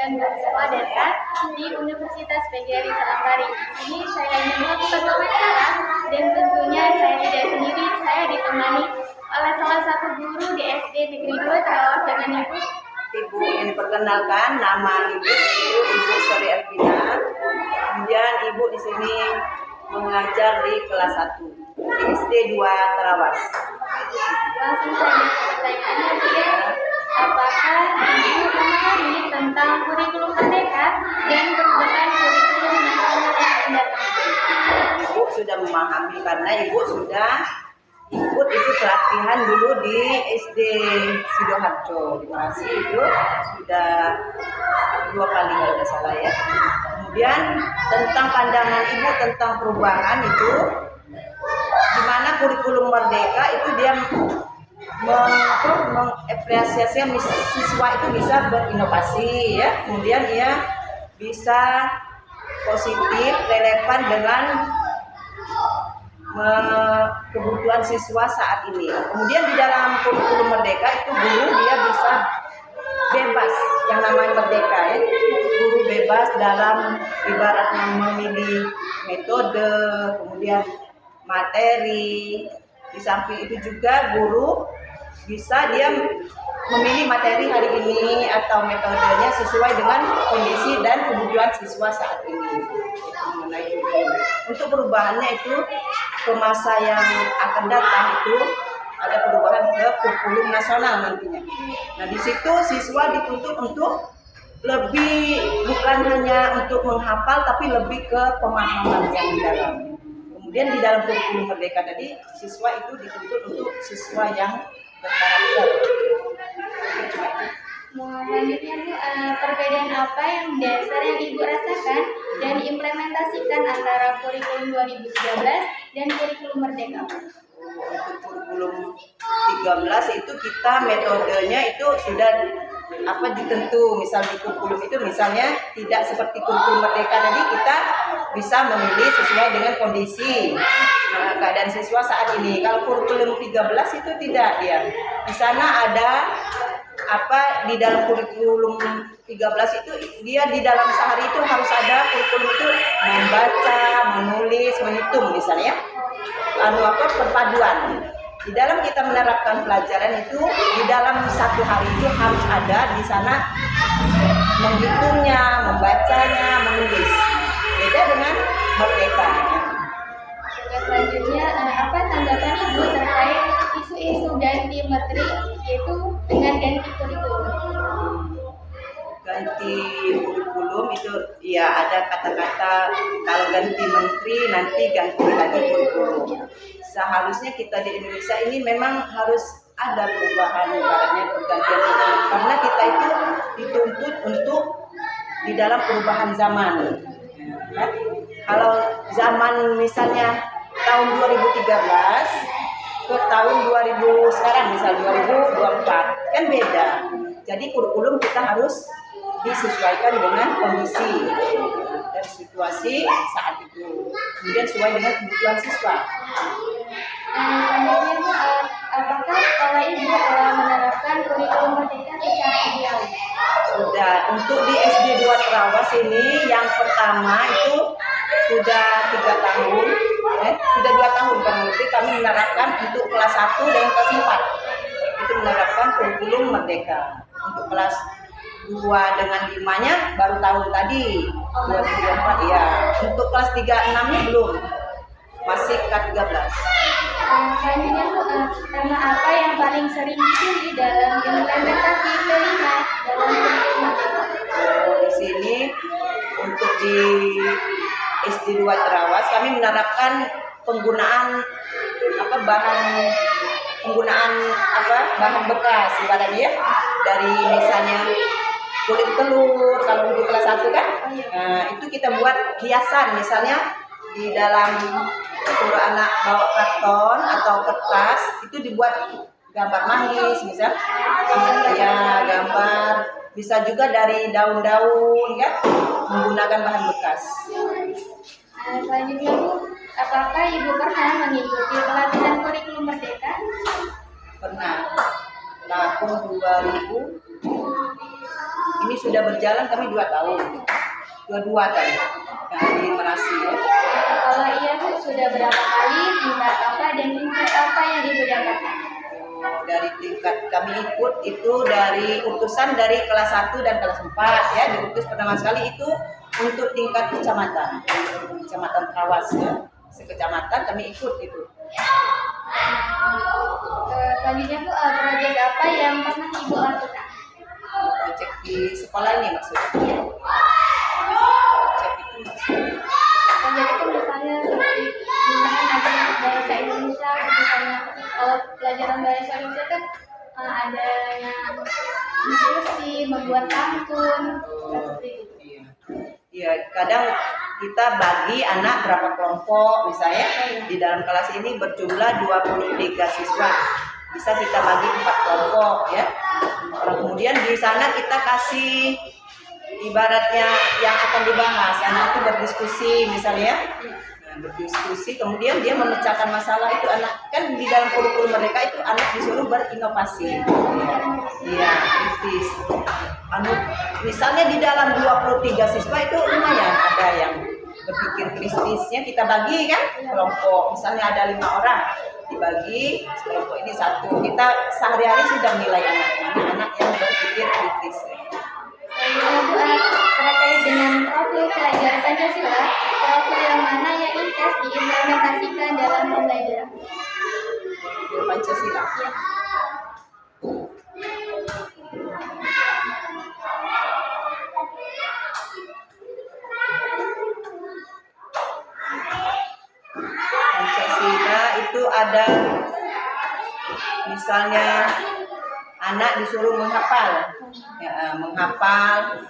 dan Sekolah Dasar di Universitas PGRI Salangkari. Di sini saya ingin melakukan wawancara dan tentunya saya tidak sendiri, saya ditemani oleh salah satu guru di SD Negeri 2 Terawas dengan Ibu. Ibu ini perkenalkan, nama Ibu itu Ibu Sori Elvina. Kemudian Ibu di sini mengajar di kelas 1 di SD 2 Terawas. Langsung saja ke pertanyaannya, Bu ya. Apakah Ibu memahami tentang kurikulum merdeka dan perubahan kurikulum nasional yang akan datang? Ibu sudah memahami karena Ibu sudah ikut itu pelatihan dulu di SD Sidoarjo di Bekasi, itu sudah 2 kali kalau tidak salah ya. Kemudian tentang pandangan Ibu tentang perubahan itu, di mana kurikulum merdeka itu dia mengapresiasi siswa itu bisa berinovasi ya, kemudian ia bisa positif relevan dengan kebutuhan siswa saat ini. Kemudian di dalam kurikulum merdeka itu guru dia bisa bebas, yang namanya merdeka ya, guru bebas dalam ibaratnya memilih metode, kemudian materi. Di samping itu juga guru bisa dia memilih materi hari ini atau metodenya sesuai dengan kondisi dan kebutuhan siswa saat ini. Untuk perubahannya itu ke masa yang akan datang itu ada perubahan ke kurikulum nasional nantinya. Nah di situ siswa dituntut untuk lebih, bukan hanya untuk menghafal tapi lebih ke pemahaman yang dalam. Kemudian di dalam kurikulum merdeka tadi siswa itu dituntut untuk siswa yang berkarakter. Selanjutnya Bu, perbedaan apa yang dasar yang Ibu rasakan dan diimplementasikan antara kurikulum 2013 dan kurikulum merdeka? Untuk kurikulum 13 itu kita metodenya itu sudah ditentu. Misal di kurikulum itu misalnya tidak seperti kurikulum merdeka tadi, kita bisa memilih sesuai dengan kondisi keadaan siswa saat ini. Kalau kurikulum 13 itu tidak, dia di sana ada di dalam kurikulum 13 itu dia di dalam sehari itu harus ada kurikulum itu membaca, menulis, menghitung misalnya perpaduan. Di dalam kita menerapkan pelajaran itu di dalam satu hari itu harus ada di sana menghitungnya, membacanya, menulis. Beda dengan merdeka. Selanjutnya, apa tanggapan Ibu terkait isu-isu ganti menteri, yaitu dengan ganti kurikulum? Ganti kurikulum itu ya ada kata-kata kalau ganti menteri nanti ganti lagi kurikulum. Seharusnya kita di Indonesia ini memang harus ada perubahan, ibaratnya pergantian kurikulum, karena kita itu dituntut untuk di dalam perubahan zaman. Ya. Kalau zaman misalnya tahun 2013 ke tahun 2000 sekarang misal 2024 kan beda. Jadi kurikulum kita harus disesuaikan dengan kondisi dan situasi saat itu, kemudian sesuai dengan kebutuhan siswa. Selanjutnya Bu, apakah sekolah Ibu telah menerapkan kurikulum merdeka secara ideal? Sudah. Untuk di SD 2 Terawas ini yang pertama itu sudah 3 tahun, sudah 2 tahun kurang lebih kami menerapkan untuk kelas 1 dan kelas 4 itu menerapkan kurikulum merdeka. Untuk kelas 2 dengan 5-nya baru tahun tadi 2024 ya. Untuk kelas 3-6-nya belum, masih K13. Selanjutnya Bu, tema apa yang paling sering dipilih dalam implementasi kelima dalam kurikulum merdeka? Di sini untuk di SD 2 Terawas kami menerapkan penggunaan bahan bekas ibaratnya ya, dari misalnya kulit telur kalau untuk kelas 1 kan, itu kita buat hiasan misalnya di dalam suruh anak bawa karton atau kertas itu dibuat gambar manggis misal ya, gambar bisa juga dari daun-daun ya, menggunakan bahan bekas. Selanjutnya Bu, apakah Ibu pernah mengikuti pelatihan kurikulum merdeka? Pernah. Tahun 2000 ini Ini sudah berjalan kami 2 tahun. Dua tadi di Merasi ya. Kalau iya Bu, sudah berapa kali, tingkat apa, dan tingkat apa yang Ibu dapatkan? Dari tingkat kami ikut itu dari utusan dari kelas 1 dan kelas 4 ya, diutus pertama sekali itu untuk tingkat kecamatan Trawas ya, sekecamatan kami ikut itu. Selanjutnya Bu, proyek apa yang pernah Ibu lakukan? Proyek di sekolah ini maksudnya. Proyek itu misalnya seperti gunakan aja bahasa Indonesia, misalnya kalau pelajaran bahasa Indonesia kan ada yang diskusi, membuat pantun, seperti itu. Iya, kadang kita bagi anak berapa kelompok misalnya di dalam kelas ini berjumlah 23 siswa. Bisa kita bagi 4 kelompok ya. Kemudian di sana kita kasih ibaratnya yang akan dibahas, anak itu berdiskusi misalnya. Nah, berdiskusi kemudian dia memecahkan masalah itu. Anak kan di dalam kurikulum mereka itu anak disuruh berinovasi. Iya, kritis. Misalnya di dalam 23 siswa itu lumayan ada yang berpikir kritisnya, kita bagi kan kelompok, misalnya ada 5 orang dibagi kelompok ini 1, kita sehari-hari sudah nilai anak-anak yang berpikir kritis. Terkait dengan profil pelajar Pancasila, profil yang mana yang intens diimplementasikan dalam pembelajaran? Profil Pancasila. Ya. Pancasila itu ada misalnya anak disuruh menghafal ya, menghafal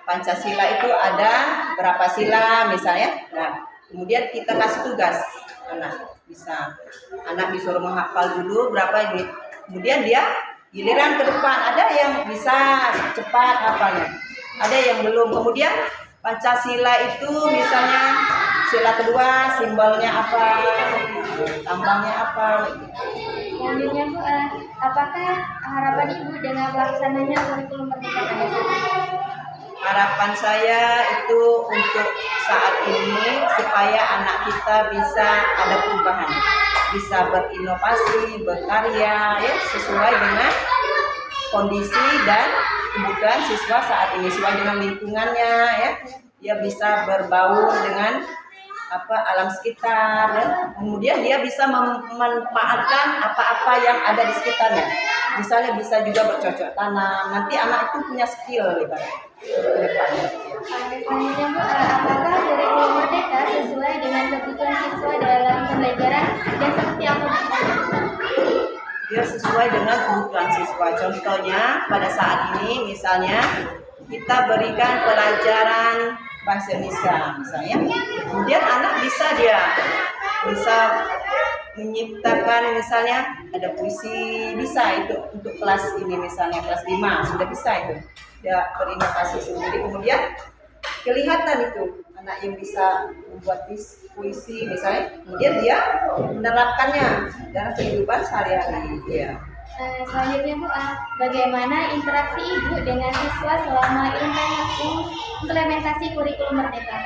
Pancasila itu ada berapa sila misalnya. Nah, kemudian kita kasih tugas anak disuruh menghafal dulu berapa ini, kemudian dia giliran ke depan ada yang bisa cepat hafalnya, ada yang belum. Kemudian Pancasila itu misalnya sila kedua simbolnya apa, lambangnya apa. Selanjutnya Bu, apakah harapan Ibu dengan pelaksananya kurikulum Merdeka Pancasila? Harapan saya itu untuk saat ini supaya anak kita bisa ada perubahan, bisa berinovasi, berkarya ya, sesuai dengan kondisi dan kebutuhan siswa saat ini, sesuai dengan lingkungannya ya. Dia bisa berbaur dengan alam sekitar ya. Kemudian dia bisa memanfaatkan apa-apa yang ada di sekitarnya. Misalnya bisa juga bercocok tanam. Nanti anak itu punya skill ke depannya. Selanjutnya Bu, apakah kurikulum Merdeka sesuai dengan kebutuhan siswa dalam pembelajaran dan seperti apa? Dia sesuai dengan kebutuhan siswa. Contohnya pada saat ini misalnya kita berikan pelajaran bahasa Indonesia misalnya, kemudian anak bisa menciptakan misalnya ada puisi, bisa itu untuk kelas ini misalnya kelas 5 sudah bisa itu dia berinovasi sendiri. Kemudian kelihatan itu anak yang bisa membuat puisi misalnya, kemudian dia menerapkannya dalam kehidupan sehari-hari ya. Selanjutnya Bu, bagaimana interaksi Ibu dengan siswa selama implementasi kurikulum Merdeka?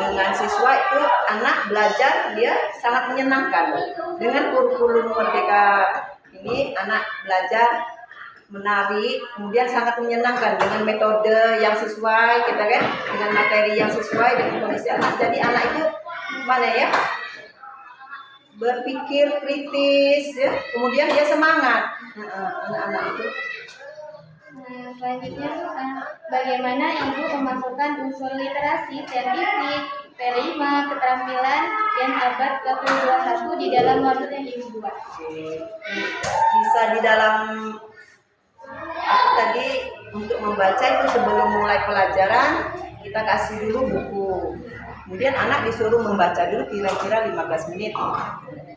Dengan siswa itu anak belajar dia sangat menyenangkan. Dengan kurikulum Merdeka ini anak belajar menari, kemudian sangat menyenangkan dengan metode yang sesuai kita kan, dengan materi yang sesuai dengan kondisi anak. Jadi anak itu berpikir kritis ya, kemudian dia semangat anak-anak itu. Selanjutnya bagaimana Ibu memasukkan unsur literasi, saintifik, P5, keterampilan, dan abad ke-21 di dalam modul yang Ibu buat? Bisa di dalam tadi untuk membaca itu sebelum mulai pelajaran kita kasih dulu buku. Kemudian anak disuruh membaca dulu kira-kira 15 menit.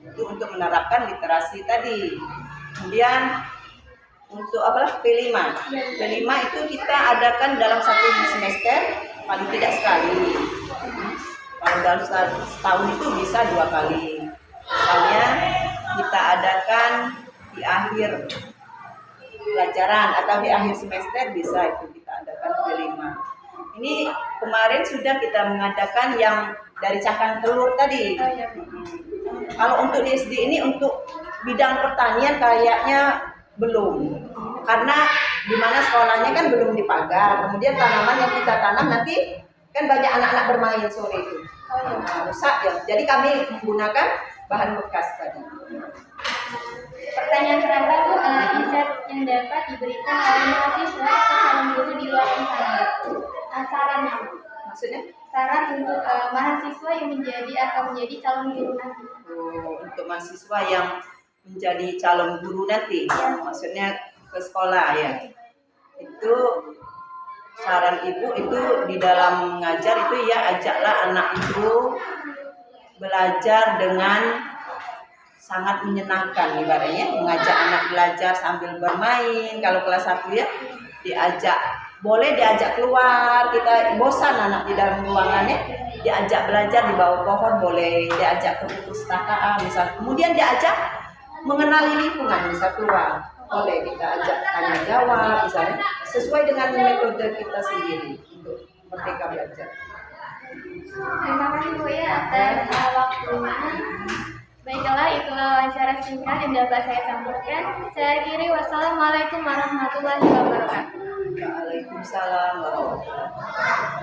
Itu untuk menerapkan literasi tadi. Kemudian untuk P5. P5 itu kita adakan dalam 1 semester paling tidak sekali. Kalau dalam setahun itu bisa 2 kali. Misalnya kita adakan di akhir pelajaran atau di akhir semester bisa itu kita adakan kelima. Ini kemarin sudah kita mengadakan yang dari cakang telur tadi. Oh, iya. Kalau untuk di SD ini untuk bidang pertanian kayaknya belum, karena di mana sekolahnya kan belum dipagar. Kemudian tanaman yang kita tanam nanti kan banyak anak-anak bermain sore itu, rusak ya. Jadi kami menggunakan bahan bekas tadi. Pertanyaan terakhir Bu, insight yang dapat diberikan oleh mahasiswa atau calon guru di luar sana. Sarannya, Maksudnya? saran untuk mahasiswa yang menjadi calon guru nanti. Untuk mahasiswa yang menjadi calon guru nanti, maksudnya ke sekolah ya. Itu saran ibu itu di dalam mengajar itu ya ajaklah anak itu belajar dengan sangat menyenangkan, ibaratnya mengajak anak belajar sambil bermain. Kalau kelas 1 ya boleh diajak keluar, kita bosan anak di dalam ruangannya, diajak belajar di bawah pohon, boleh diajak ke perpustakaan misal, kemudian diajak mengenali lingkungan, misal keluar, boleh kita ajak tanya jawab misalnya, sesuai dengan metode kita sendiri untuk merdeka belajar. Terima kasih Bu ya atas waktunya. Baiklah, itulah wawancara singkat yang dapat saya sampaikan. Saya akhiri, wassalamualaikum warahmatullahi wabarakatuh. Waalaikumsalam warahmatullahi wabarakatuh.